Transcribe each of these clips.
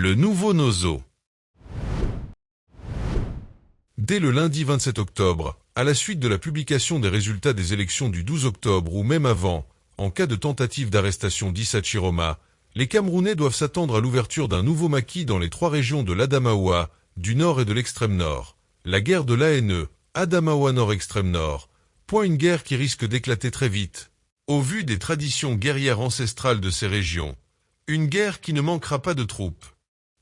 Le nouveau Nozo. Dès le lundi 27 octobre, à la suite de la publication des résultats des élections du 12 octobre ou même avant, en cas de tentative d'arrestation d'Issa Chiroma, les Camerounais doivent s'attendre à l'ouverture d'un nouveau maquis dans les 3 régions de l'Adamaoua, du nord et de l'extrême nord. La guerre de l'ANE, Adamaoua Nord extrême nord, point une guerre qui risque d'éclater très vite. Au vu des traditions guerrières ancestrales de ces régions, une guerre qui ne manquera pas de troupes.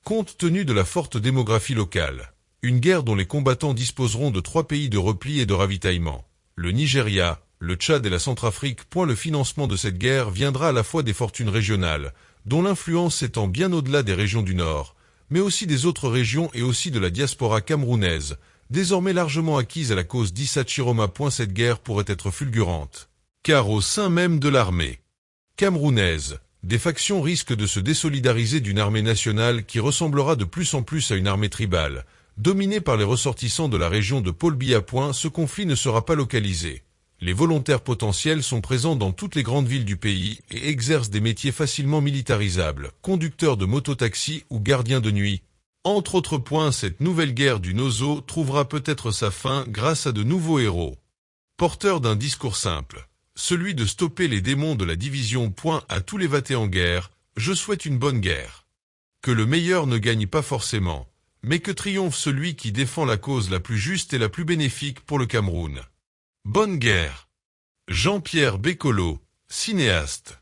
Compte tenu de la forte démographie locale, une guerre dont les combattants disposeront de 3 pays de repli et de ravitaillement. Le Nigeria, le Tchad et la Centrafrique. Le financement de cette guerre viendra à la fois des fortunes régionales, dont l'influence s'étend bien au-delà des régions du Nord, mais aussi des autres régions et aussi de la diaspora camerounaise, désormais largement acquise à la cause d'Issa Chiroma. Cette guerre pourrait être fulgurante. Car au sein même de l'armée camerounaise, des factions risquent de se désolidariser d'une armée nationale qui ressemblera de plus en plus à une armée tribale, dominée par les ressortissants de la région de Paul Biya. Ce conflit ne sera pas localisé. Les volontaires potentiels sont présents dans toutes les grandes villes du pays et exercent des métiers facilement militarisables, conducteurs de mototaxis ou gardiens de nuit. Entre autres points, cette nouvelle guerre du Nozo trouvera peut-être sa fin grâce à de nouveaux héros. Porteurs d'un discours simple, celui de stopper les démons de la division. À tous les vatés en guerre, je souhaite une bonne guerre. Que le meilleur ne gagne pas forcément, mais que triomphe celui qui défend la cause la plus juste et la plus bénéfique pour le Cameroun. Bonne guerre. Jean-Pierre Bécolo, cinéaste.